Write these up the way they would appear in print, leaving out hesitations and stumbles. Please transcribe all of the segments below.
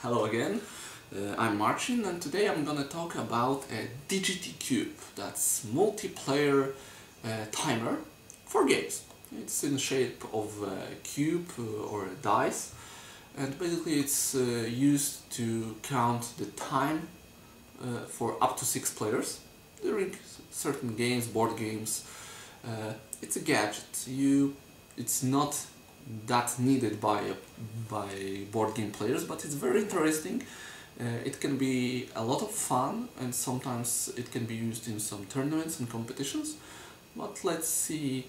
Hello again, I'm Marcin and today I'm gonna talk about a DGT Cube, that's multiplayer timer for games. It's in the shape of a cube or a dice, and basically it's used to count the time for up to 6 players during certain games, board games. It's a gadget. It's not that needed by board game players, but it's very interesting. It can be a lot of fun, and sometimes it can be used in some tournaments and competitions. But let's see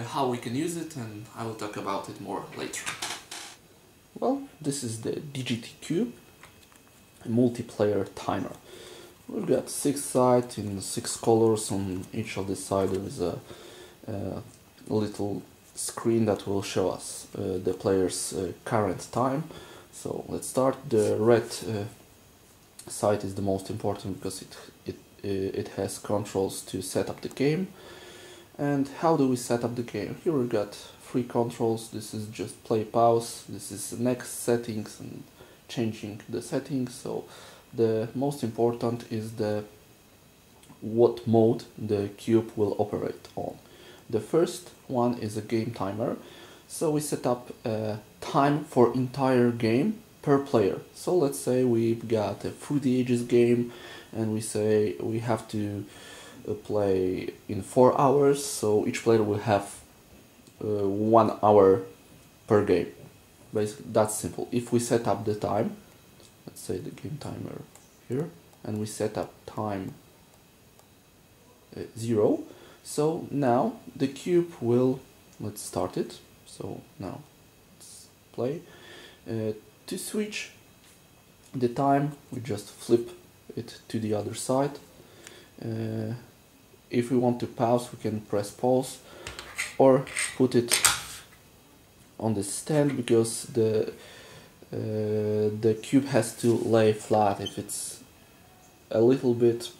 how we can use it, and I will talk about it more later. Well, this is the DGT Cube, a multiplayer timer. We've got 6 sides in 6 colors. On each of the sides there is a little screen that will show us the player's current time. So let's start. The red side is the most important because it has controls to set up the game. And how do we set up the game? Here we got 3 controls. This is just play, pause. This is the next settings and changing the settings. So the most important is what mode the cube will operate on. The first one is a game timer, so we set up a time for entire game per player. So let's say we've got a Through the Ages game and we say we have to play in 4 hours, so each player will have 1 hour per game. Basically, that's simple. If we set up the time, let's say the game timer here, and we set up time 0, so now the cube will, let's start it, so now let's play. To switch the time, we just flip it to the other side. If we want to pause, we can press pause or put it on the stand, because the cube has to lay flat. If it's a little bit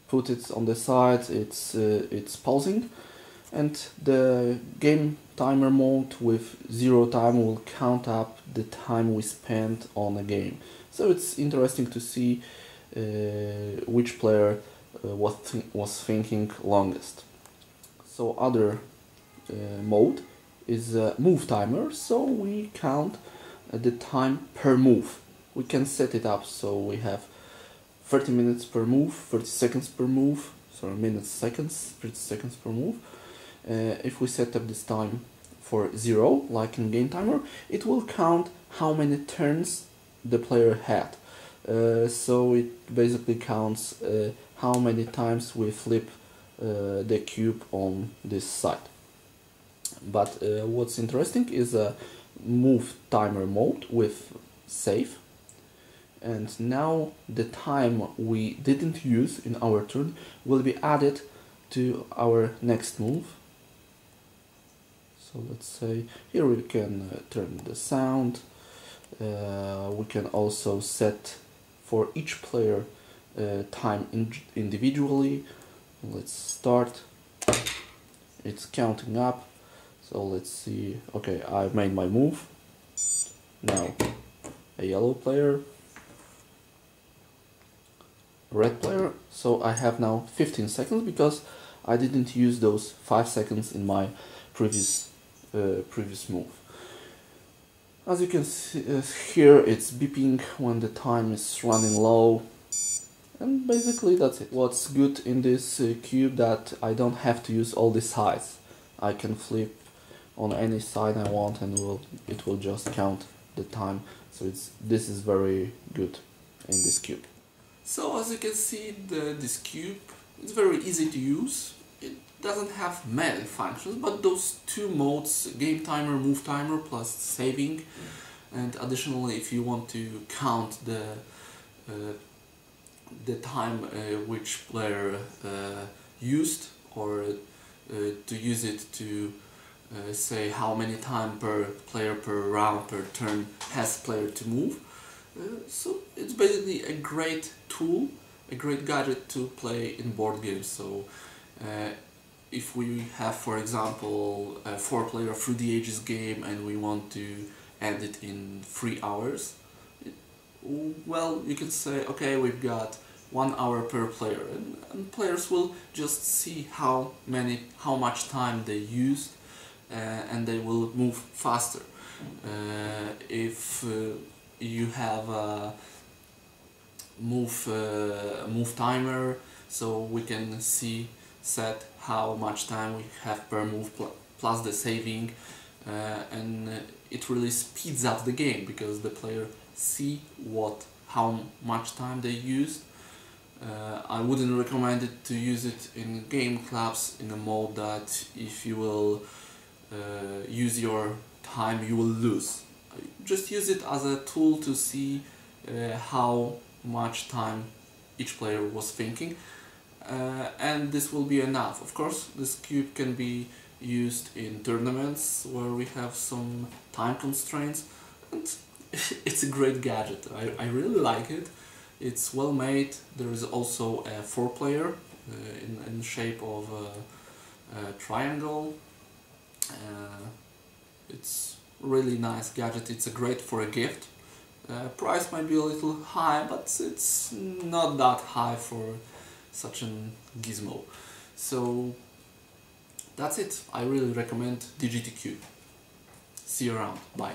put it on the side, it's pausing, and the game timer mode with 0 time will count up the time we spent on a game. So it's interesting to see which player was thinking longest. So other mode is a move timer, so we count the time per move. We can set it up so we have 30 minutes per move, 30 seconds per move, sorry, minutes, seconds, 30 seconds per move. If we set up this time for 0, like in game timer, it will count how many turns the player had. So it basically counts how many times we flip the cube on this side. But what's interesting is a move timer mode with save. And now the time we didn't use in our turn will be added to our next move. So let's say here we can turn the sound. We can also set for each player time individually. Let's start. It's counting up. So let's see. Okay, I've made my move. Now a yellow player, red player, so I have now 15 seconds because I didn't use those 5 seconds in my previous move. As you can see here, it's beeping when the time is running low, and basically that's it. What's good in this cube that I don't have to use all the sides. I can flip on any side I want and it will just count the time. So this is very good in this cube. So as you can see, this cube is very easy to use. It doesn't have many functions, but those 2 modes, game timer, move timer, plus saving, and additionally if you want to count the time which player used, or to use it to say how many time per player per round per turn has player to move. So it's basically a great tool, a great gadget to play in board games. So if we have, for example, a 4-player Through the Ages game and we want to end it in 3 hours. Well, you can say, okay, we've got 1 hour per player, and players will just see how much time they used, and they will move faster. If you have a move timer, so we can set how much time we have per move plus the saving, and it really speeds up the game because the player see how much time they used. I wouldn't recommend it to use it in game clubs in a mode that if you will use your time you will lose. Just use it as a tool to see how much time each player was thinking, and this will be enough. Of course, this cube can be used in tournaments where we have some time constraints, and it's a great gadget. I really like it. It's well made. There is also a 4-player in shape of a triangle. It's really nice gadget. It's a great for a gift. Price might be a little high, but it's not that high for such an gizmo. So that's it. I really recommend DGT Cube. See you around. Bye.